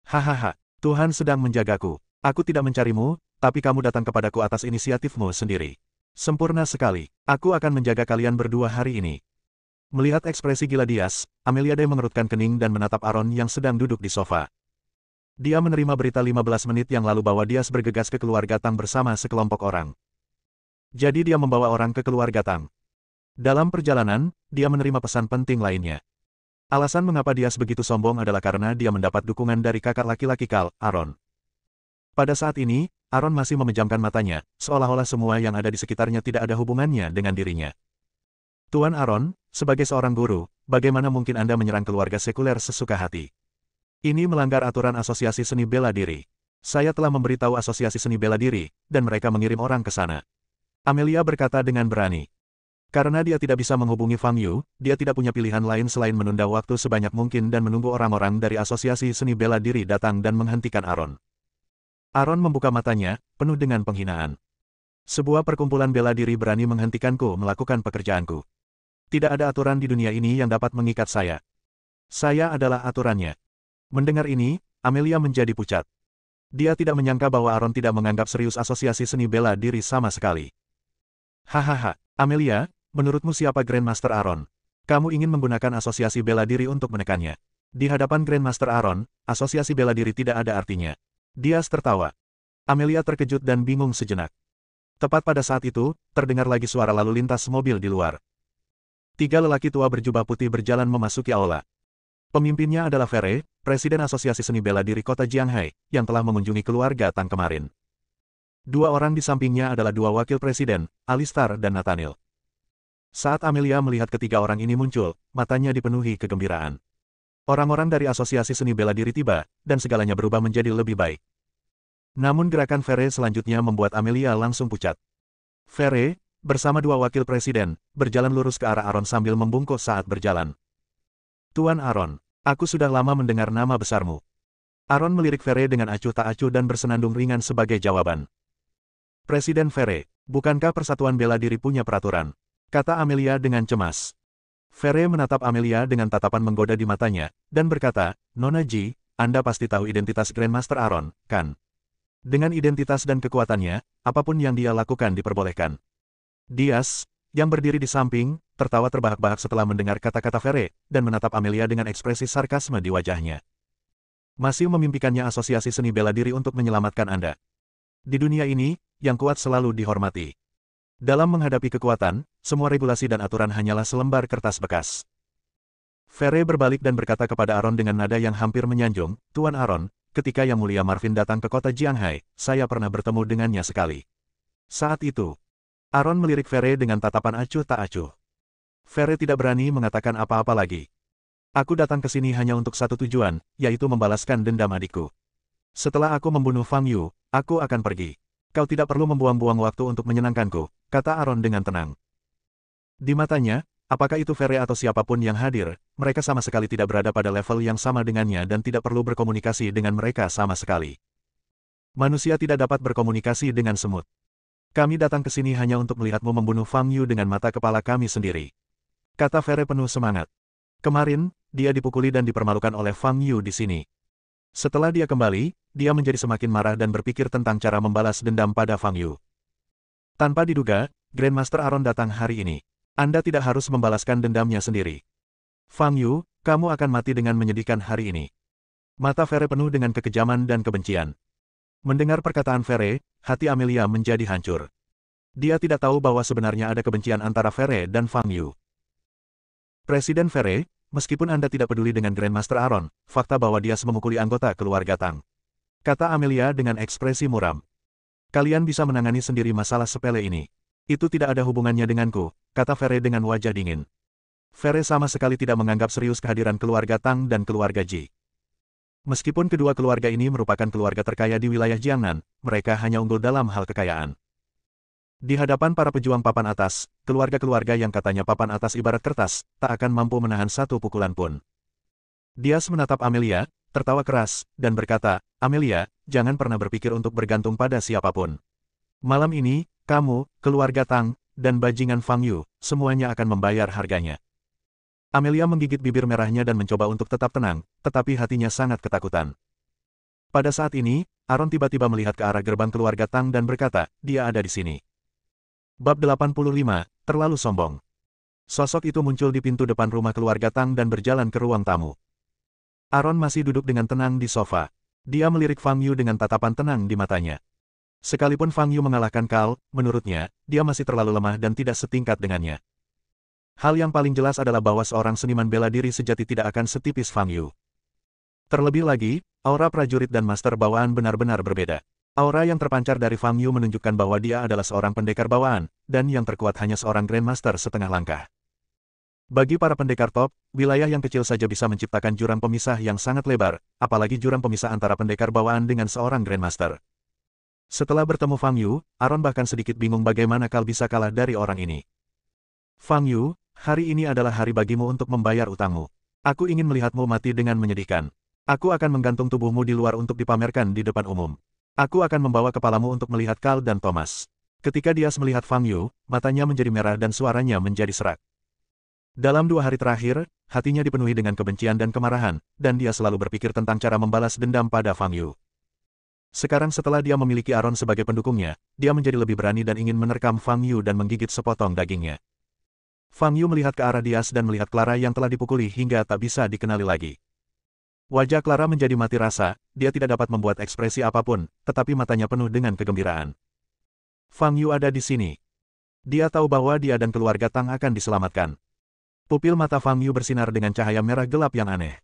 "Hahaha, Tuhan sedang menjagaku. Aku tidak mencarimu, tapi kamu datang kepadaku atas inisiatifmu sendiri. Sempurna sekali. Aku akan menjaga kalian berdua hari ini." Melihat ekspresi gila Dias, Amelia mengerutkan kening dan menatap Aaron yang sedang duduk di sofa. Dia menerima berita 15 menit yang lalu bahwa Dias bergegas ke keluarga Tang bersama sekelompok orang. Jadi dia membawa orang ke keluarga Tang. Dalam perjalanan, dia menerima pesan penting lainnya. Alasan mengapa Dias begitu sombong adalah karena dia mendapat dukungan dari kakak laki-laki Kal, Aaron. Pada saat ini, Aaron masih memejamkan matanya, seolah-olah semua yang ada di sekitarnya tidak ada hubungannya dengan dirinya. "Tuan Aaron, sebagai seorang guru, bagaimana mungkin Anda menyerang keluarga sekuler sesuka hati? Ini melanggar aturan Asosiasi Seni Bela Diri. Saya telah memberitahu Asosiasi Seni Bela Diri, dan mereka mengirim orang ke sana." Amelia berkata dengan berani. Karena dia tidak bisa menghubungi Fang Yu, dia tidak punya pilihan lain selain menunda waktu sebanyak mungkin dan menunggu orang-orang dari Asosiasi Seni Bela Diri datang dan menghentikan Aaron. Aaron membuka matanya, penuh dengan penghinaan. "Sebuah perkumpulan bela diri berani menghentikanku melakukan pekerjaanku. Tidak ada aturan di dunia ini yang dapat mengikat saya. Saya adalah aturannya." Mendengar ini, Amelia menjadi pucat. Dia tidak menyangka bahwa Aaron tidak menganggap serius Asosiasi Seni Bela Diri sama sekali. "Hahaha, Amelia, menurutmu siapa Grandmaster Aaron? Kamu ingin menggunakan Asosiasi Bela Diri untuk menekannya. Di hadapan Grandmaster Aaron, Asosiasi Bela Diri tidak ada artinya." Dias tertawa. Amelia terkejut dan bingung sejenak. Tepat pada saat itu, terdengar lagi suara lalu lintas mobil di luar. 3 lelaki tua berjubah putih berjalan memasuki aula. Pemimpinnya adalah Fere, Presiden Asosiasi Seni Bela Diri Kota Jianghai, yang telah mengunjungi keluarga Tang kemarin. 2 orang di sampingnya adalah 2 wakil presiden, Alistar dan Nathaniel. Saat Amelia melihat ketiga orang ini muncul, matanya dipenuhi kegembiraan. Orang-orang dari Asosiasi Seni Bela Diri tiba, dan segalanya berubah menjadi lebih baik. Namun gerakan Fere selanjutnya membuat Amelia langsung pucat. Fere, bersama 2 wakil presiden, berjalan lurus ke arah Aaron sambil membungkuk saat berjalan. "Tuan Aaron, aku sudah lama mendengar nama besarmu." Aaron melirik Fere dengan acuh tak acuh dan bersenandung ringan sebagai jawaban. "Presiden Fere, bukankah Persatuan Bela Diri punya peraturan?" kata Amelia dengan cemas. Fere menatap Amelia dengan tatapan menggoda di matanya, dan berkata, "Nona Ji, Anda pasti tahu identitas Grandmaster Aaron, kan? Dengan identitas dan kekuatannya, apapun yang dia lakukan diperbolehkan." Dias, yang berdiri di samping, tertawa terbahak-bahak setelah mendengar kata-kata Fere, dan menatap Amelia dengan ekspresi sarkasme di wajahnya. "Masih memimpikannya Asosiasi Seni Bela Diri untuk menyelamatkan Anda. Di dunia ini, yang kuat selalu dihormati. Dalam menghadapi kekuatan, semua regulasi dan aturan hanyalah selembar kertas bekas." Fere berbalik dan berkata kepada Aaron dengan nada yang hampir menyanjung, "Tuan Aaron, ketika Yang Mulia Marvin datang ke kota Jianghai, saya pernah bertemu dengannya sekali. Saat itu, Aaron melirik Fere dengan tatapan acuh tak acuh. Fere tidak berani mengatakan apa-apa lagi. Aku datang ke sini hanya untuk satu tujuan, yaitu membalaskan dendam adikku. Setelah aku membunuh Fang Yu, aku akan pergi. Kau tidak perlu membuang-buang waktu untuk menyenangkanku, kata Aaron dengan tenang. Di matanya, apakah itu Fere atau siapapun yang hadir, mereka sama sekali tidak berada pada level yang sama dengannya dan tidak perlu berkomunikasi dengan mereka sama sekali. Manusia tidak dapat berkomunikasi dengan semut. Kami datang ke sini hanya untuk melihatmu membunuh Fang Yu dengan mata kepala kami sendiri, kata Fere penuh semangat. Kemarin, dia dipukuli dan dipermalukan oleh Fang Yu di sini. Setelah dia kembali, dia menjadi semakin marah dan berpikir tentang cara membalas dendam pada Fang Yu. Tanpa diduga, Grandmaster Aaron datang hari ini. Anda tidak harus membalaskan dendamnya sendiri. Fang Yu, kamu akan mati dengan menyedihkan hari ini. Mata Fere penuh dengan kekejaman dan kebencian. Mendengar perkataan Fere, hati Amelia menjadi hancur. Dia tidak tahu bahwa sebenarnya ada kebencian antara Fere dan Fang Yu. Presiden Fere, meskipun Anda tidak peduli dengan Grandmaster Aaron, fakta bahwa dia memukuli anggota keluarga Tang, kata Amelia dengan ekspresi muram. Kalian bisa menangani sendiri masalah sepele ini. Itu tidak ada hubungannya denganku, kata Fere dengan wajah dingin. Fere sama sekali tidak menganggap serius kehadiran keluarga Tang dan keluarga Ji. Meskipun kedua keluarga ini merupakan keluarga terkaya di wilayah Jiangnan, mereka hanya unggul dalam hal kekayaan. Di hadapan para pejuang papan atas, keluarga-keluarga yang katanya papan atas ibarat kertas, tak akan mampu menahan satu pukulan pun. Dias menatap Amelia, tertawa keras, dan berkata, Amelia, jangan pernah berpikir untuk bergantung pada siapapun. Malam ini, kamu, keluarga Tang, dan bajingan Fang Yu, semuanya akan membayar harganya. Amelia menggigit bibir merahnya dan mencoba untuk tetap tenang, tetapi hatinya sangat ketakutan. Pada saat ini, Aaron tiba-tiba melihat ke arah gerbang keluarga Tang dan berkata, dia ada di sini. Bab 85, terlalu sombong. Sosok itu muncul di pintu depan rumah keluarga Tang dan berjalan ke ruang tamu. Aaron masih duduk dengan tenang di sofa. Dia melirik Fang Yu dengan tatapan tenang di matanya. Sekalipun Fang Yu mengalahkan Carl, menurutnya, dia masih terlalu lemah dan tidak setingkat dengannya. Hal yang paling jelas adalah bahwa seorang seniman bela diri sejati tidak akan setipis Fang Yu. Terlebih lagi, aura prajurit dan master bawaan benar-benar berbeda. Aura yang terpancar dari Fang Yu menunjukkan bahwa dia adalah seorang pendekar bawaan, dan yang terkuat hanya seorang Grandmaster setengah langkah. Bagi para pendekar top, wilayah yang kecil saja bisa menciptakan jurang pemisah yang sangat lebar, apalagi jurang pemisah antara pendekar bawaan dengan seorang Grandmaster. Setelah bertemu Fang Yu, Aaron bahkan sedikit bingung bagaimana Carl bisa kalah dari orang ini. Fang Yu, hari ini adalah hari bagimu untuk membayar utangmu. Aku ingin melihatmu mati dengan menyedihkan. Aku akan menggantung tubuhmu di luar untuk dipamerkan di depan umum. Aku akan membawa kepalamu untuk melihat Carl dan Thomas. Ketika dia melihat Fang Yu, matanya menjadi merah dan suaranya menjadi serak. Dalam 2 hari terakhir, hatinya dipenuhi dengan kebencian dan kemarahan, dan dia selalu berpikir tentang cara membalas dendam pada Fang Yu. Sekarang setelah dia memiliki Aaron sebagai pendukungnya, dia menjadi lebih berani dan ingin menerkam Fang Yu dan menggigit sepotong dagingnya. Fang Yu melihat ke arah Dias dan melihat Clara yang telah dipukuli hingga tak bisa dikenali lagi. Wajah Clara menjadi mati rasa, dia tidak dapat membuat ekspresi apapun, tetapi matanya penuh dengan kegembiraan. Fang Yu ada di sini. Dia tahu bahwa dia dan keluarga Tang akan diselamatkan. Pupil mata Fang Yu bersinar dengan cahaya merah gelap yang aneh.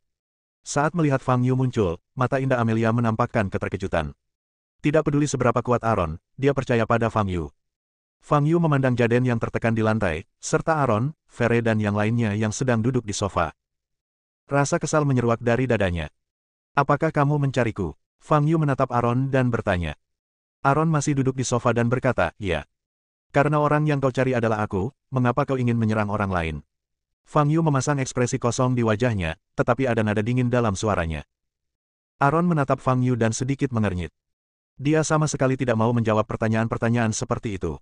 Saat melihat Fang Yu muncul, mata indah Amelia menampakkan keterkejutan. Tidak peduli seberapa kuat Aaron, dia percaya pada Fang Yu. Fang Yu memandang Jaden yang tertekan di lantai, serta Aaron, Fere dan yang lainnya yang sedang duduk di sofa. Rasa kesal menyeruak dari dadanya. Apakah kamu mencariku? Fang Yu menatap Aaron dan bertanya. Aaron masih duduk di sofa dan berkata, iya. Karena orang yang kau cari adalah aku, mengapa kau ingin menyerang orang lain? Fang Yu memasang ekspresi kosong di wajahnya, tetapi ada nada dingin dalam suaranya. Aaron menatap Fang Yu dan sedikit mengernyit. Dia sama sekali tidak mau menjawab pertanyaan-pertanyaan seperti itu.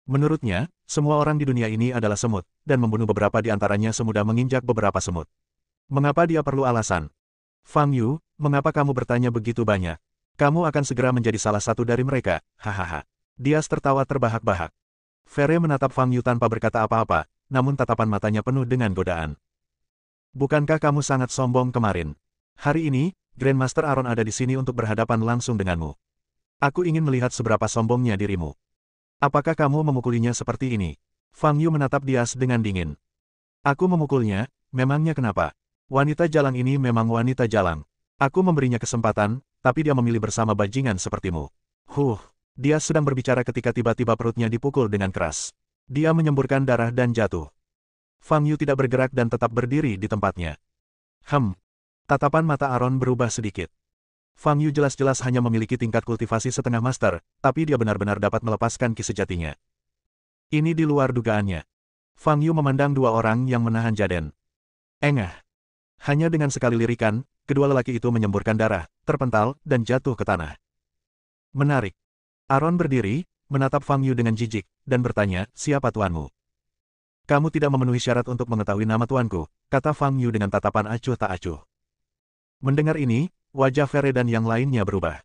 Menurutnya, semua orang di dunia ini adalah semut, dan membunuh beberapa di antaranya semudah menginjak beberapa semut. Mengapa dia perlu alasan? Fang Yu, mengapa kamu bertanya begitu banyak? Kamu akan segera menjadi salah satu dari mereka, hahaha. Dias tertawa terbahak-bahak. Fere menatap Fang Yu tanpa berkata apa-apa, namun tatapan matanya penuh dengan godaan. Bukankah kamu sangat sombong kemarin? Hari ini, Grandmaster Aaron ada di sini untuk berhadapan langsung denganmu. Aku ingin melihat seberapa sombongnya dirimu. Apakah kamu memukulinya seperti ini? Fang Yu menatap Dias dengan dingin. Aku memukulnya, memangnya kenapa? Wanita jalang ini memang wanita jalang. Aku memberinya kesempatan, tapi dia memilih bersama bajingan sepertimu. Dia sedang berbicara ketika tiba-tiba perutnya dipukul dengan keras. Dia menyemburkan darah dan jatuh. Fang Yu tidak bergerak dan tetap berdiri di tempatnya. Tatapan mata Aaron berubah sedikit. Fang Yu jelas-jelas hanya memiliki tingkat kultivasi setengah master, tapi dia benar-benar dapat melepaskan ki sejatinya. Ini di luar dugaannya. Fang Yu memandang dua orang yang menahan Jaden. Engah. Hanya dengan sekali lirikan, kedua lelaki itu menyemburkan darah, terpental, dan jatuh ke tanah. Menarik. Aaron berdiri, menatap Fang Yu dengan jijik, dan bertanya, siapa tuanmu? Kamu tidak memenuhi syarat untuk mengetahui nama tuanku, kata Fang Yu dengan tatapan acuh tak acuh. Mendengar ini, wajah Fere dan yang lainnya berubah.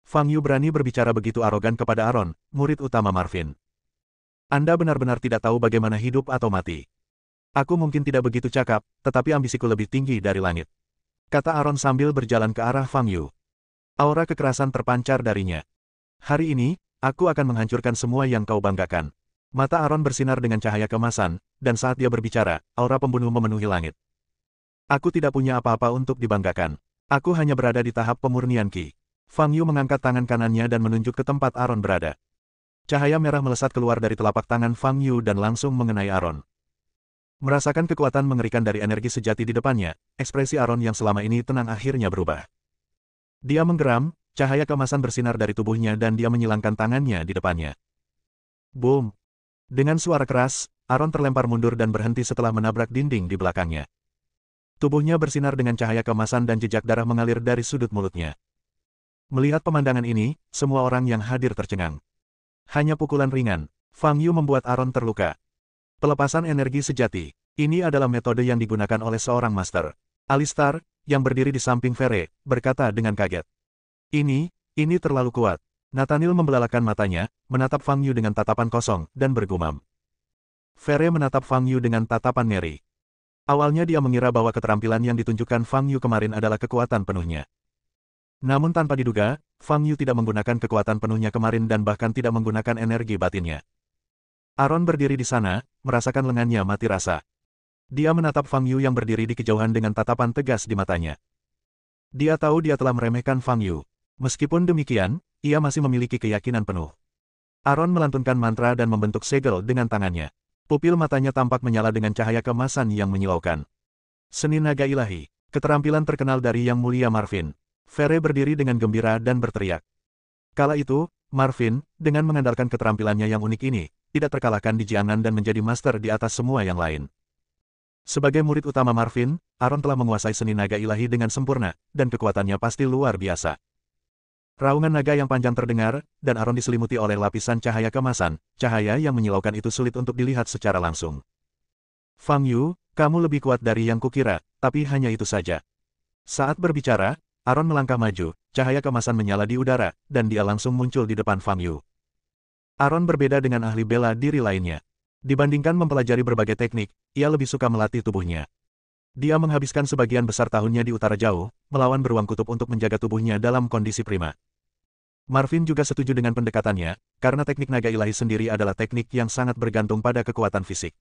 Fang Yu berani berbicara begitu arogan kepada Aaron, murid utama Marvin. Anda benar-benar tidak tahu bagaimana hidup atau mati. Aku mungkin tidak begitu cakap, tetapi ambisiku lebih tinggi dari langit. Kata Aaron sambil berjalan ke arah Fang Yu. Aura kekerasan terpancar darinya. Hari ini, aku akan menghancurkan semua yang kau banggakan. Mata Aaron bersinar dengan cahaya keemasan, dan saat dia berbicara, aura pembunuh memenuhi langit. Aku tidak punya apa-apa untuk dibanggakan. Aku hanya berada di tahap pemurnian ki. Fang Yu mengangkat tangan kanannya dan menunjuk ke tempat Aaron berada. Cahaya merah melesat keluar dari telapak tangan Fang Yu dan langsung mengenai Aaron. Merasakan kekuatan mengerikan dari energi sejati di depannya, ekspresi Aaron yang selama ini tenang akhirnya berubah. Dia menggeram, cahaya keemasan bersinar dari tubuhnya dan dia menyilangkan tangannya di depannya. Boom! Dengan suara keras, Aaron terlempar mundur dan berhenti setelah menabrak dinding di belakangnya. Tubuhnya bersinar dengan cahaya keemasan dan jejak darah mengalir dari sudut mulutnya. Melihat pemandangan ini, semua orang yang hadir tercengang. Hanya pukulan ringan, Fang Yu membuat Aaron terluka. Pelepasan energi sejati. Ini adalah metode yang digunakan oleh seorang master. Alistar, yang berdiri di samping Fere, berkata dengan kaget. Ini terlalu kuat. Nathaniel membelalakan matanya, menatap Fang Yu dengan tatapan kosong, dan bergumam. Fere menatap Fang Yu dengan tatapan ngeri. Awalnya dia mengira bahwa keterampilan yang ditunjukkan Fang Yu kemarin adalah kekuatan penuhnya. Namun tanpa diduga, Fang Yu tidak menggunakan kekuatan penuhnya kemarin dan bahkan tidak menggunakan energi batinnya. Aaron berdiri di sana, merasakan lengannya mati rasa. Dia menatap Fang Yu yang berdiri di kejauhan dengan tatapan tegas di matanya. Dia tahu dia telah meremehkan Fang Yu. Meskipun demikian, ia masih memiliki keyakinan penuh. Aaron melantunkan mantra dan membentuk segel dengan tangannya. Pupil matanya tampak menyala dengan cahaya keemasan yang menyilaukan. Seni naga ilahi, keterampilan terkenal dari Yang Mulia Marvin. Fere berdiri dengan gembira dan berteriak. Kala itu, Marvin, dengan mengandalkan keterampilannya yang unik ini, tidak terkalahkan di Jiangnan dan menjadi master di atas semua yang lain. Sebagai murid utama Marvin, Aaron telah menguasai seni naga ilahi dengan sempurna, dan kekuatannya pasti luar biasa. Raungan naga yang panjang terdengar, dan Aaron diselimuti oleh lapisan cahaya keemasan. Cahaya yang menyilaukan itu sulit untuk dilihat secara langsung. Fang Yu, kamu lebih kuat dari yang kukira, tapi hanya itu saja. Saat berbicara, Aaron melangkah maju, cahaya keemasan menyala di udara, dan dia langsung muncul di depan Fang Yu. Aaron berbeda dengan ahli bela diri lainnya. Dibandingkan mempelajari berbagai teknik, ia lebih suka melatih tubuhnya. Dia menghabiskan sebagian besar tahunnya di utara jauh, melawan beruang kutub untuk menjaga tubuhnya dalam kondisi prima. Marvin juga setuju dengan pendekatannya, karena teknik naga ilahi sendiri adalah teknik yang sangat bergantung pada kekuatan fisik.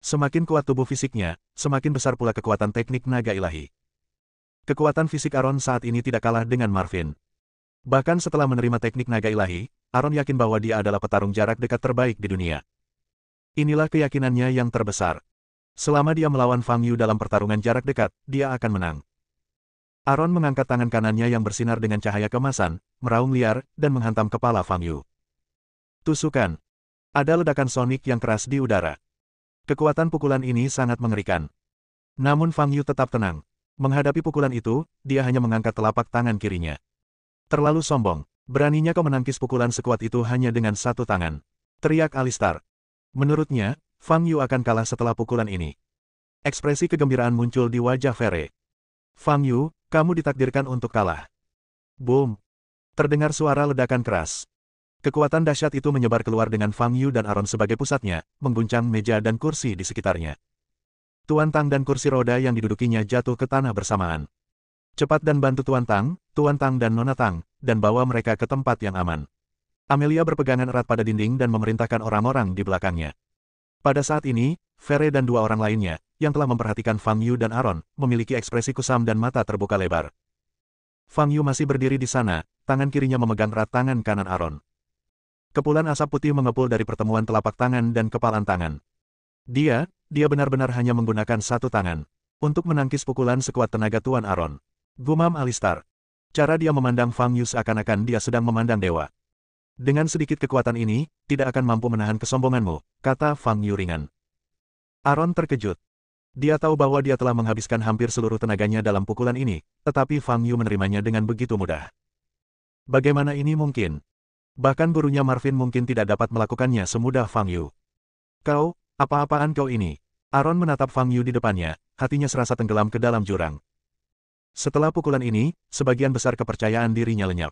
Semakin kuat tubuh fisiknya, semakin besar pula kekuatan teknik naga ilahi. Kekuatan fisik Aaron saat ini tidak kalah dengan Marvin. Bahkan setelah menerima teknik naga ilahi, Aaron yakin bahwa dia adalah petarung jarak dekat terbaik di dunia. Inilah keyakinannya yang terbesar. Selama dia melawan Fang Yu dalam pertarungan jarak dekat, dia akan menang. Aaron mengangkat tangan kanannya yang bersinar dengan cahaya keemasan, meraung liar, dan menghantam kepala Fang Yu. Tusukan. Ada ledakan sonik yang keras di udara. Kekuatan pukulan ini sangat mengerikan. Namun Fang Yu tetap tenang. Menghadapi pukulan itu, dia hanya mengangkat telapak tangan kirinya. Terlalu sombong. Beraninya kau menangkis pukulan sekuat itu hanya dengan satu tangan. Teriak Alistar. Menurutnya, Fang Yu akan kalah setelah pukulan ini. Ekspresi kegembiraan muncul di wajah Fere. Fang Yu, kamu ditakdirkan untuk kalah. Boom! Terdengar suara ledakan keras. Kekuatan dahsyat itu menyebar keluar dengan Fang Yu dan Aaron sebagai pusatnya, mengguncang meja dan kursi di sekitarnya. Tuan Tang dan kursi roda yang didudukinya jatuh ke tanah bersamaan. Cepat dan bantu Tuan Tang dan Nona Tang, dan bawa mereka ke tempat yang aman. Amelia berpegangan erat pada dinding dan memerintahkan orang-orang di belakangnya. Pada saat ini, Fere dan dua orang lainnya, yang telah memperhatikan Fang Yu dan Aaron, memiliki ekspresi kusam dan mata terbuka lebar. Fang Yu masih berdiri di sana, tangan kirinya memegang erat tangan kanan Aaron. Kepulan asap putih mengepul dari pertemuan telapak tangan dan kepalan tangan. Dia benar-benar hanya menggunakan satu tangan untuk menangkis pukulan sekuat tenaga Tuan Aaron. Gumam Alistar. Cara dia memandang Fang Yu seakan-akan dia sedang memandang dewa. Dengan sedikit kekuatan ini, tidak akan mampu menahan kesombonganmu, kata Fang Yu ringan. Aaron terkejut. Dia tahu bahwa dia telah menghabiskan hampir seluruh tenaganya dalam pukulan ini, tetapi Fang Yu menerimanya dengan begitu mudah. Bagaimana ini mungkin? Bahkan gurunya Marvin mungkin tidak dapat melakukannya semudah Fang Yu. Kau, apa-apaan kau ini? Aaron menatap Fang Yu di depannya, hatinya serasa tenggelam ke dalam jurang. Setelah pukulan ini, sebagian besar kepercayaan dirinya lenyap.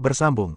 Bersambung.